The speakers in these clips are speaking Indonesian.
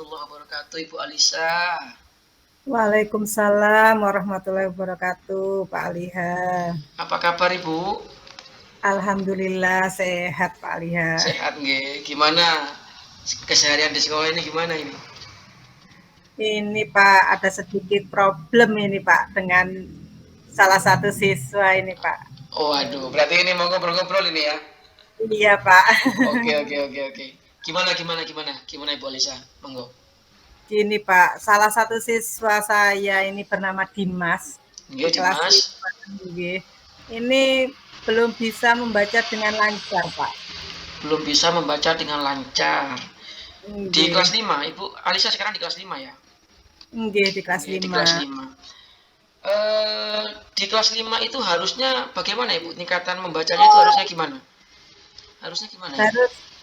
warahmatullahi wabarakatuh, Ibu Alisa. Waalaikumsalam warahmatullahi wabarakatuh, Pak Aliha. Apa kabar Ibu? Alhamdulillah sehat, Pak Aliha. Sehat nggih. Gimana keseharian di sekolah ini gimana ini? Ini Pak, ada sedikit problem ini Pak dengan salah satu siswa ini Pak. Oh aduh, berarti ini mau ngobrol-ngobrol ini ya? Iya Pak. Oke. Gimana Ibu Alisa? Monggo. Gini Pak, salah satu siswa saya ini bernama Dimas di Nggih, kelas Dimas. 5. Nggih. Ini belum bisa membaca dengan lancar Pak. Belum bisa membaca dengan lancar. Di Nggih. kelas 5, Ibu Alisa sekarang di kelas 5 ya? Nggih, di kelas Nggih, di 5. kelas 5. Di kelas 5 itu harusnya bagaimana Ibu? Tingkatan membacanya itu harusnya gimana? Harusnya gimana ya?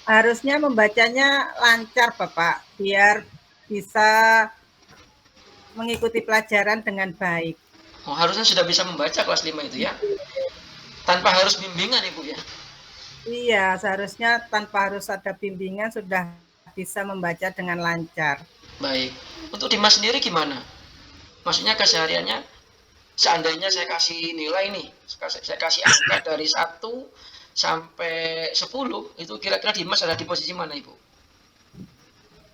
Harusnya membacanya lancar Bapak, biar bisa mengikuti pelajaran dengan baik. Oh, harusnya sudah bisa membaca kelas 5 itu ya? Tanpa harus bimbingan Ibu ya? Iya, seharusnya tanpa harus ada bimbingan sudah bisa membaca dengan lancar. Baik. Untuk Dimas sendiri gimana? Maksudnya kesehariannya, seandainya saya kasih nilai nih, saya kasih angka dari 1 sampai 10, itu kira-kira Dimas ada di posisi mana Ibu?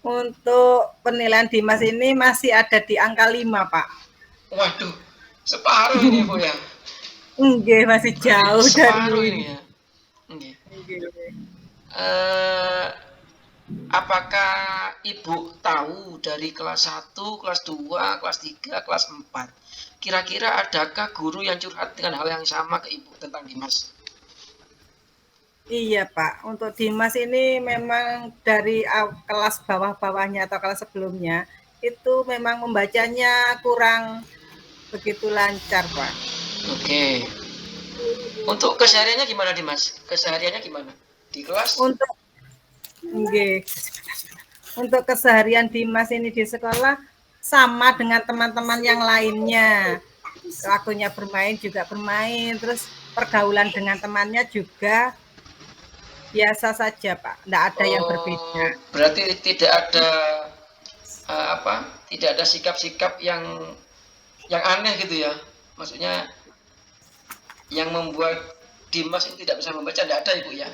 Untuk penilaian Dimas ini masih ada di angka 5, Pak. Waduh, separuh ini Ibu ya? Nggih, masih jauh Separuh dari ini ya? Nggih. Nggih. Eh, apakah Ibu tahu dari kelas 1, kelas 2, kelas 3, kelas 4? Kira-kira adakah guru yang curhat dengan hal yang sama ke Ibu tentang Dimas? Iya, Pak. Untuk Dimas ini memang dari kelas bawah-bawahnya atau kelas sebelumnya itu memang membacanya kurang begitu lancar, Pak. Oke. Untuk kesehariannya gimana Dimas? Kesehariannya gimana? Di kelas? Untuk nggih. Untuk keseharian Dimas ini di sekolah sama dengan teman-teman yang lainnya. Waktunya bermain juga bermain, terus pergaulan dengan temannya juga biasa saja, Pak. Tidak ada yang berbeda. Oh, berarti tidak ada apa? Tidak ada sikap-sikap yang aneh gitu ya? Maksudnya yang membuat Dimas ini tidak bisa membaca, tidak ada Ibu ya?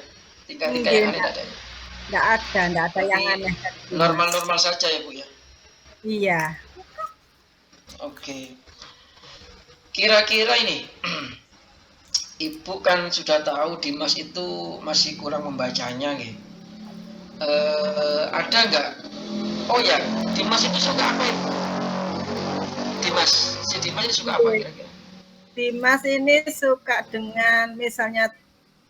Tingkah-tingkah yang Nggih, aneh tidak ada ya? tidak ada yang Berarti aneh dari Dimas. normal-normal saja ya Bu ya? Iya. Oke. Kira-kira ini, Ibu kan sudah tahu Dimas itu masih kurang membacanya gitu. Ada nggak? Oh ya, Dimas itu suka apa Ibu? Si Dimas ini suka apa kira-kira? Dimas ini suka dengan misalnya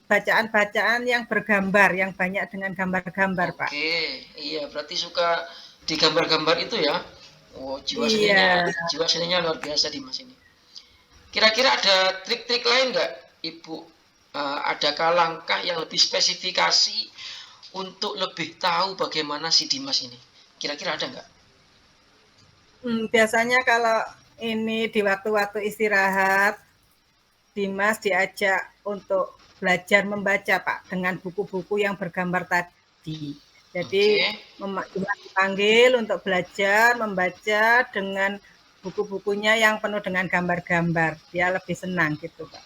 bacaan-bacaan yang bergambar, yang banyak dengan gambar-gambar, Pak. Oke, iya berarti suka di gambar-gambar itu ya. Oh, Iya. jiwa seninya luar biasa Dimas ini. Kira-kira ada trik-trik lain nggak, Ibu? Adakah langkah yang lebih spesifikasi untuk lebih tahu bagaimana si Dimas ini? Kira-kira ada nggak? Biasanya kalau ini di waktu-waktu istirahat, Dimas diajak untuk belajar membaca, Pak, dengan buku-buku yang bergambar tadi. Jadi dipanggil untuk belajar membaca dengan buku-bukunya yang penuh dengan gambar-gambar. Dia lebih senang gitu, Pak.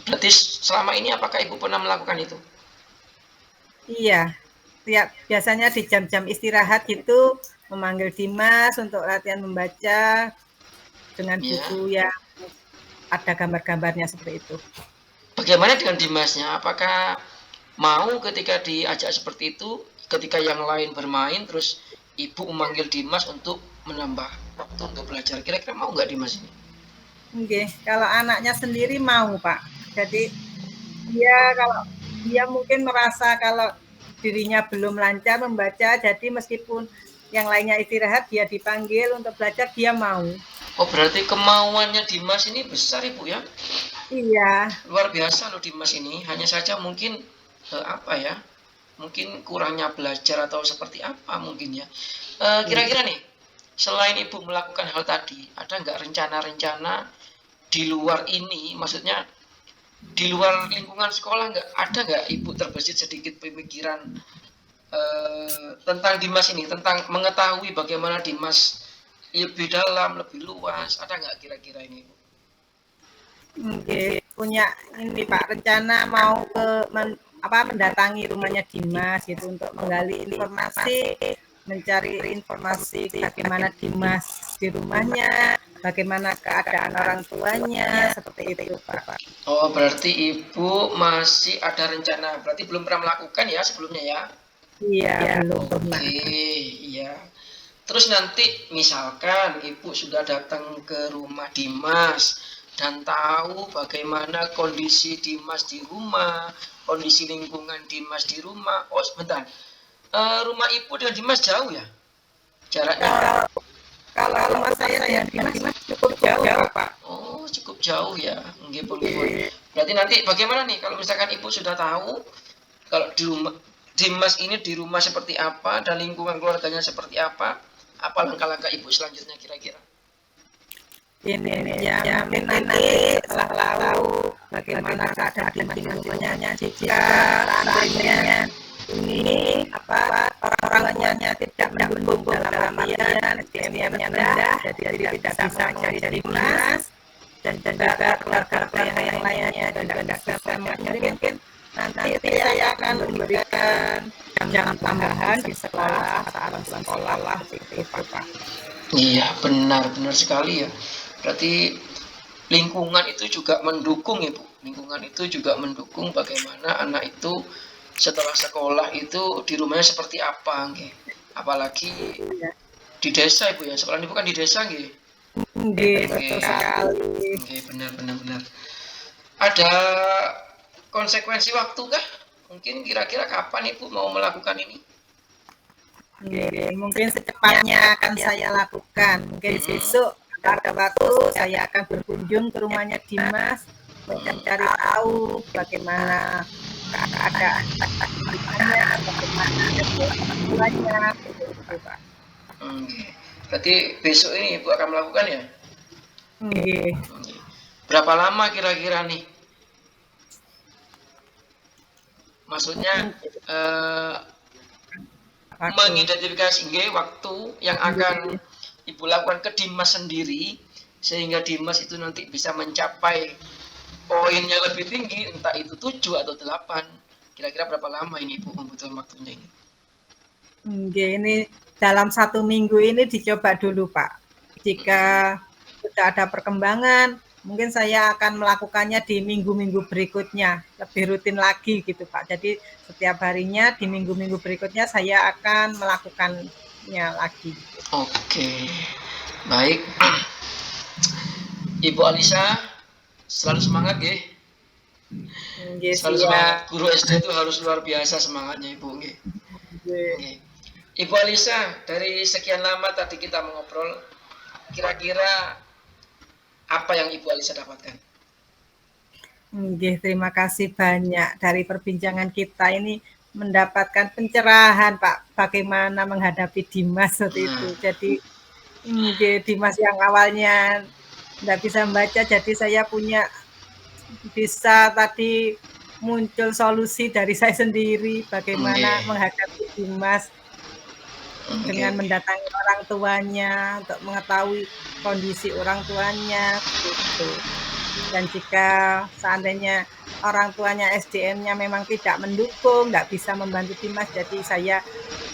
Berarti selama ini apakah Ibu pernah melakukan itu? Iya, biasanya di jam-jam istirahat gitu memanggil Dimas untuk latihan membaca dengan buku yang ada gambar-gambarnya seperti itu. Bagaimana dengan Dimasnya? Apakah mau ketika diajak seperti itu, ketika yang lain bermain, terus Ibu memanggil Dimas untuk menambah waktu untuk belajar? Kira-kira mau nggak Dimas ini? Oke, kalau anaknya sendiri mau, Pak. Jadi kalau dia mungkin merasa kalau dirinya belum lancar membaca, jadi meskipun yang lainnya istirahat, dia dipanggil untuk belajar, dia mau. Oh, berarti kemauannya Dimas ini besar Ibu ya? Iya. Luar biasa loh Dimas ini. Hanya saja mungkin apa ya? Mungkin kurangnya belajar atau seperti apa mungkin ya. Kira-kira nih, selain Ibu melakukan hal tadi, ada nggak rencana-rencana di luar ini? Maksudnya di luar lingkungan sekolah ada nggak Ibu terbesit sedikit pemikiran tentang Dimas ini, tentang mengetahui bagaimana Dimas lebih dalam, lebih luas, ada nggak kira-kira ini? Oke, punya ini Pak rencana mau mendatangi rumahnya Dimas gitu untuk menggali informasi, mencari informasi bagaimana Dimas di rumahnya, bagaimana keadaan orang tuanya, seperti itu Pak. Oh, berarti Ibu masih ada rencana, berarti belum pernah melakukan ya sebelumnya ya? Iya, belum pernah. Oke, iya. Terus nanti misalkan Ibu sudah datang ke rumah Dimas dan tahu bagaimana kondisi Dimas di rumah, kondisi lingkungan Dimas di rumah. Oh, sebentar. Rumah Ibu dan Dimas jauh ya? Jaraknya? Kalau rumah saya dan Dimas cukup jauh Pak. Oh, cukup jauh ya. Nggih, pun. Berarti nanti bagaimana nih kalau misalkan Ibu sudah tahu kalau di rumah Dimas ini di rumah seperti apa dan lingkungan keluarganya seperti apa langkah-langkah Ibu selanjutnya kira-kira? Ini ya mungkin nanti setelah tahu bagaimana keadaan di lingkungannya jika seandainya ini orang-orangnya tidak mendukung dalam artian SDM-nya rendah, jadi tidak bisa menjadi Dimas dan juga keluarga yang lainnya dan tidak bisa mungkin nanti saya akan memberikan jam tambahan di sekolah saat sekolah seperti itu Pak. Iya, benar sekali ya. Berarti lingkungan itu juga mendukung ya, Bu. Lingkungan itu juga mendukung bagaimana anak itu setelah sekolah itu di rumahnya seperti apa, nggih. Apalagi di desa, Ibu ya. Sekolah Ibu kan di desa, nggih. Nggih, betul sekali. Nggih, benar. Ada konsekuensi waktu kah? Mungkin kira-kira kapan Ibu mau melakukan ini? Mungkin secepatnya akan saya lakukan. Mungkin besok pada waktu saya akan berkunjung ke rumahnya Dimas, mencari tahu bagaimana keadaan rumahnya, bagaimana kebutuhannya, begitu Pak. Berarti besok ini Ibu akan melakukan ya? Nggih. Berapa lama kira-kira nih? Maksudnya mengidentifikasi waktu yang akan Ibu lakukan ke Dimas sendiri sehingga Dimas itu nanti bisa mencapai poinnya lebih tinggi, entah itu 7 atau 8. Kira-kira berapa lama ini Ibu membutuhkan waktunya ini? Ini dalam 1 minggu ini dicoba dulu Pak. Jika sudah ada perkembangan, mungkin saya akan melakukannya di minggu-minggu berikutnya, lebih rutin lagi gitu Pak. Jadi setiap harinya di minggu-minggu berikutnya saya akan melakukannya lagi. Oke, baik. Ibu Alisa, selalu semangat ya. Selalu semangat. Guru SD itu harus luar biasa semangatnya Ibu. Ibu Alisa, dari sekian lama tadi kita mengobrol, kira-kira apa yang Ibu Alisa dapatkan? Terima kasih banyak dari perbincangan kita ini mendapatkan pencerahan Pak bagaimana menghadapi Dimas seperti itu. Jadi Dimas yang awalnya tidak bisa membaca, jadi saya bisa tadi muncul solusi dari saya sendiri bagaimana menghadapi Dimas dengan mendatangi orang tuanya untuk mengetahui kondisi orang tuanya gitu. Dan jika seandainya orang tuanya SDM-nya memang tidak mendukung, nggak bisa membantu Dimas, jadi saya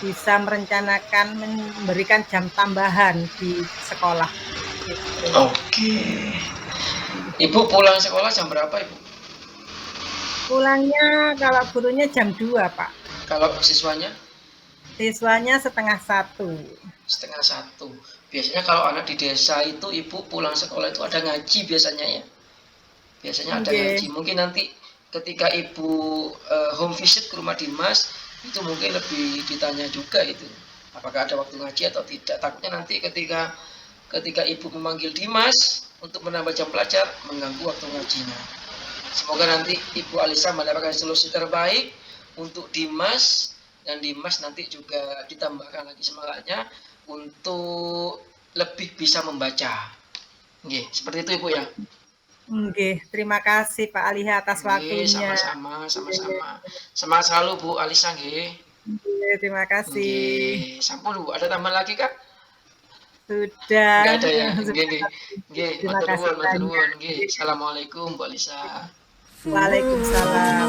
bisa merencanakan memberikan jam tambahan di sekolah. Gitu. Oke. Ibu pulang sekolah jam berapa Ibu? Pulangnya kalau gurunya jam 2 Pak. Kalau siswanya? Siswanya 12:30. 12:30. Biasanya kalau anak di desa itu Ibu pulang sekolah itu ada ngaji biasanya ya? Biasanya ada ngaji. Mungkin nanti ketika Ibu home visit ke rumah Dimas, itu mungkin lebih ditanya juga itu. Apakah ada waktu ngaji atau tidak. Takutnya nanti ketika Ibu memanggil Dimas untuk menambah jam belajar, mengganggu waktu ngajinya. Semoga nanti Ibu Alisa mendapatkan solusi terbaik untuk Dimas, dan Dimas nanti juga ditambahkan lagi semangatnya untuk lebih bisa membaca. Oke, seperti itu Ibu ya. Terima kasih Pak Aliha atas waktunya. Sama-sama. Semangat selalu Bu Alisa nggih. Terima kasih. Nggih, sampun Bu, ada tambahan lagi Kak? Enggak Sudah. ada ya? Nggih, Sudah. nggih. Nggih, Terima matur kasih nuwun, matur banyak. nuwun. Nggih, assalamualaikum Mbak Lisa. Waalaikumsalam.